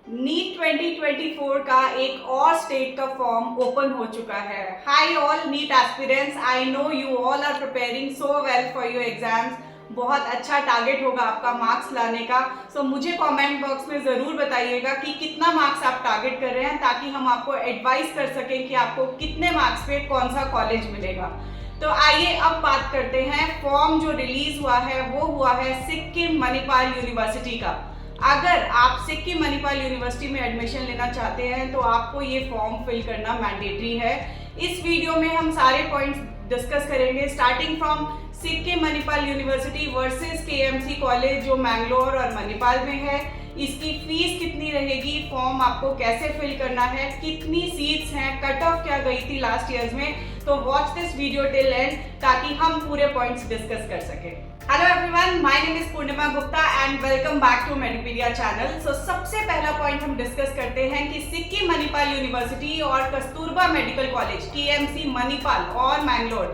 NEET 2024 का एक और स्टेट का फॉर्म ओपन हो चुका है। Hi all NEET aspirants, I know you all are preparing so well for your exams. बहुत अच्छा टारगेट होगा आपका मार्क्स लाने का। सो मुझे कमेंट बॉक्स में ज़रूर बताइएगा कि कितना मार्क्स आप टारगेट कर रहे हैं, ताकि हम आपको एडवाइस कर सकें कि आपको कितने मार्क्स पे कौन सा कॉलेज मिलेगा। तो आइए अब बात करते हैं। फॉर्म जो रिलीज हुआ है वो हुआ है सिक्किम मणिपाल यूनिवर्सिटी का। अगर आप सिक्किम मणिपाल यूनिवर्सिटी में एडमिशन लेना चाहते हैं तो आपको ये फॉर्म फिल करना मैंडेटरी है। इस वीडियो में हम सारे पॉइंट्स डिस्कस करेंगे, starting from Sikkim Manipal university versus KMC college जो मैंगलोर और मणिपाल में है। इसकी फीस कितनी रहेगी, फॉर्म आपको कैसे फिल करना है, कितनी सीट्स हैं, कट ऑफ क्या गई थी लास्ट ईयर्स में। तो watch this video till end ताकि हम पूरे पॉइंट्स डिस्कस कर सकें। Hello everyone, my name is Purnima Gupta and welcome back to Medipedia channel. So सबसे पहला पॉइंट हम डिस्कस करते हैं कि सिक्किम मणिपाल यूनिवर्सिटी और Kasturba medical college KMC Manipal और मैंगलोर,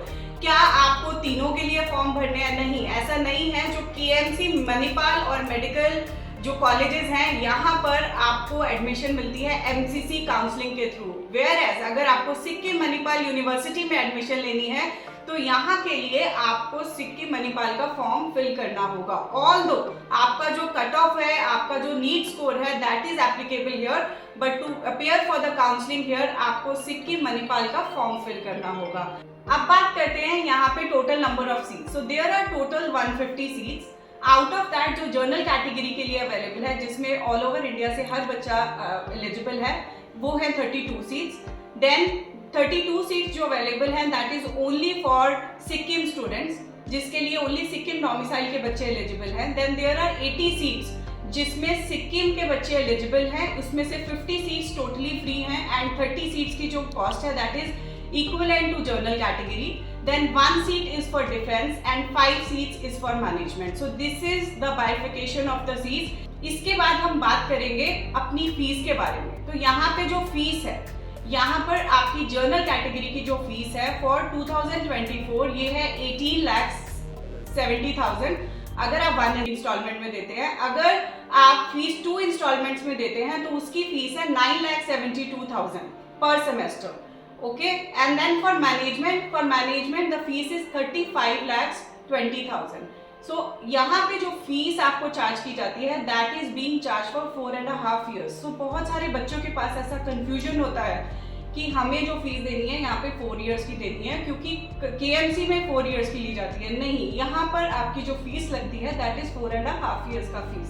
क्या आपको तीनों के लिए फॉर्म भरने हैं? नहीं, ऐसा नहीं है। जो केएमसी मणिपाल और मेडिकल जो कॉलेजेस हैं, यहाँ पर आपको एडमिशन मिलती है एमसीसी काउंसलिंग के थ्रू। वेयर एज अगर आपको सिक्किम मणिपाल यूनिवर्सिटी में एडमिशन लेनी है तो यहाँ के लिए आपको सिक्किम मणिपाल का फॉर्म फिल करना होगा। ऑल्दो आपका जो कट ऑफ है, आपका जो नीट स्कोर है, that is applicable here, but to appear for the counselling here आपको सिक्किम मणिपाल का फॉर्म फिल करना होगा। अब बात करते हैं यहाँ पे total number of seats. So there are total 150 seats. Out of that जो जनरल कैटेगरी के लिए अवेलेबल है, जिसमें ऑल ओवर इंडिया से हर बच्चा एलिजिबल है, वो है 32 सीट्स। देन 32 सीट्स जो अवेलेबल हैं that is only for Sikkim students, जिसके लिए ओनली सिक्किम डोमिसाइल के बच्चे एलिजिबल हैं। देन देयर आर 80 सीट्स जिसमें सिक्किम के बच्चे एलिजिबल हैं, उसमें से 50 सीट्स टोटली फ्री हैं एंड 30 सीट्स की जो कॉस्ट है that is equivalent to general category. Then 1 seat is for defense and 5 seats is for management. So this is the bifurcation of the seats. इसके बाद हम बात करेंगे अपनी फीस के बारे में। तो यहाँ पे जो फीस है, यहाँ पर आपकी जनरल कैटेगरी की जो फीस है फॉर 2024 ये है 18,70,000 अगर आप 1 इंस्टॉलमेंट में देते हैं। अगर आप फीस 2 इंस्टॉलमेंट्स में देते हैं तो उसकी फीस है 9,72,000 पर semester. Okay, and then for management the fees is 35,20,000. So यहाँ पे जो फीस आपको चार्ज की जाती है that is being charged for 4.5 years. So बहुत सारे बच्चों के पास ऐसा confusion होता है कि हमें जो फीस देनी है यहाँ पे 4 इयर्स की देनी है, क्योंकि केएमसी में 4 इयर्स की ली जाती है। नहीं, यहाँ पर आपकी जो फीस लगती है that is 4.5 इयर्स का फीस।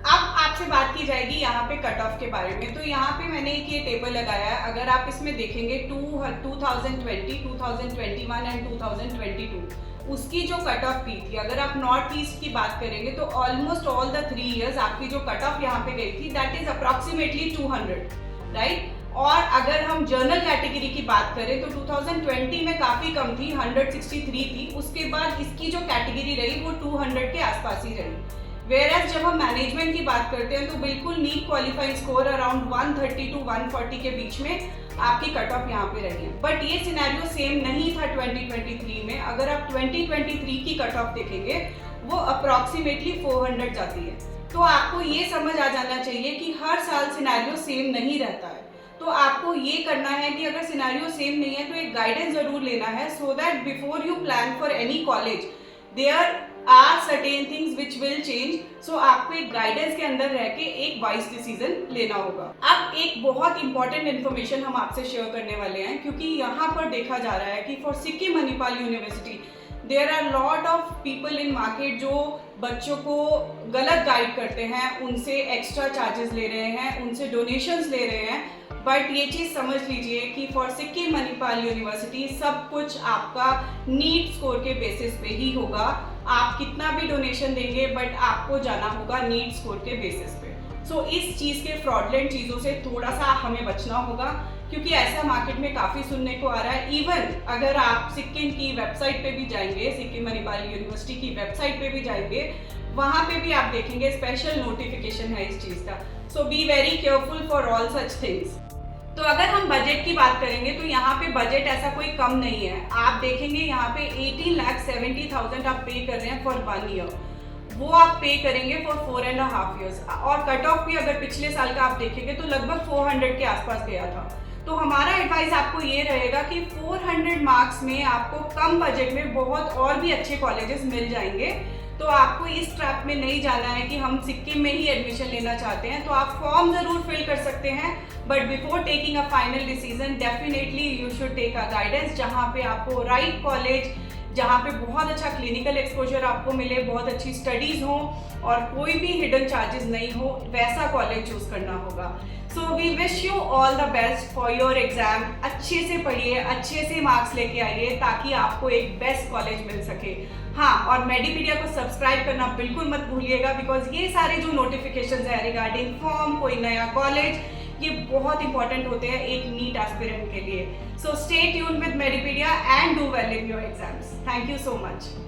अब आपसे बात की जाएगी यहाँ पे कट ऑफ के बारे में। तो यहाँ पे मैंने एक ये टेबल लगाया है। अगर आप इसमें देखेंगे 2020, 2021 एंड 2022 उसकी जो कट ऑफ की थी, अगर आप नॉर्थ ईस्ट की बात करेंगे तो ऑलमोस्ट ऑल द 3 इयर्स आपकी जो कट ऑफ यहाँ पे गई थी दैट इज अप्रॉक्सीमेटली 200, राइट। और अगर हम जनरल कैटेगरी की बात करें तो 2020 में काफ़ी कम थी, 163 थी। उसके बाद इसकी जो कैटेगरी रही वो 200 के आसपास ही रही। वेयरएज जब हम मैनेजमेंट की बात करते हैं तो बिल्कुल NEET qualifying score around 130 to 140 के बीच में आपकी कट ऑफ यहाँ पे रही है। बट ये सिनेरियो सेम नहीं था 2023 में। अगर आप 2023 की कट ऑफ देखेंगे वो अप्रॉक्सीमेटली 400 जाती है। तो आपको ये समझ आ जाना चाहिए कि हर साल सिनेरियो सेम नहीं रहता है। तो आपको ये करना है कि अगर सिनेरियो सेम नहीं है तो एक गाइडेंस जरूर लेना है, so that before you plan for any college there are certain things which will change. So आपको एक गाइडेंस के अंदर रह के एक वाइज डिसीजन लेना होगा। अब एक बहुत इंपॉर्टेंट इन्फॉर्मेशन हम आपसे शेयर करने वाले हैं, क्योंकि यहाँ पर देखा जा रहा है कि for Sikkim Manipal university there are lot of people in market जो बच्चों को गलत गाइड करते हैं, उनसे एक्स्ट्रा चार्जेस ले रहे हैं, उनसे डोनेशंस ले रहे हैं। बट ये चीज़ समझ लीजिए कि फॉर सिक्किम मणिपाल यूनिवर्सिटी सब कुछ आपका नीट स्कोर के बेसिस पे ही होगा। आप कितना भी डोनेशन देंगे बट आपको जाना होगा नीट स्कोर के बेसिस पे। सो इस चीज़ के फ्रॉडलेंट चीज़ों से थोड़ा सा हमें बचना होगा, क्योंकि ऐसा मार्केट में काफ़ी सुनने को आ रहा है। इवन अगर आप सिक्किम की वेबसाइट पे भी जाएंगे, सिक्किम मणिपाल यूनिवर्सिटी की वेबसाइट पे भी जाएंगे, वहाँ पे भी आप देखेंगे स्पेशल नोटिफिकेशन है इस चीज़ का। So be very careful for all such things. तो अगर हम बजट की बात करेंगे तो यहाँ पे बजट ऐसा कोई कम नहीं है। आप देखेंगे यहाँ पे 18,70,000 आप पे कर रहे हैं फॉर 1 ईयर। वो आप पे करेंगे फॉर 4.5 years। और कट ऑफ भी अगर पिछले साल का आप देखेंगे तो लगभग 400 के आसपास गया था। तो हमारा एडवाइस आपको ये रहेगा कि 400 मार्क्स में आपको कम बजट में बहुत और भी अच्छे कॉलेजेस मिल जाएंगे। तो आपको इस ट्रैप में नहीं जाना है कि हम सिक्किम में ही एडमिशन लेना चाहते हैं। तो आप फॉर्म जरूर फिल कर सकते हैं, but before taking a final decision definitely you should take a guidance, जहाँ पे आपको राइट कॉलेज, जहाँ पे बहुत अच्छा क्लिनिकल एक्सपोजर आपको मिले, बहुत अच्छी स्टडीज हो और कोई भी हिडन चार्जेस नहीं हो, वैसा कॉलेज चूज करना होगा। So we wish you all the best for your exam. अच्छे से पढ़िए, अच्छे से मार्क्स लेके आइए ताकि आपको एक बेस्ट कॉलेज मिल सके। हाँ, और मेडिपीडिया को सब्सक्राइब करना बिल्कुल मत भूलिएगा, बिकॉज ये सारे जो नोटिफिकेशंस है रिगार्डिंग फॉर्म, कोई नया कॉलेज, ये बहुत इंपॉर्टेंट होते हैं एक नीट एस्पिरेंट के लिए। So stay tuned with Medipedia and do well in your exams. Thank you so much.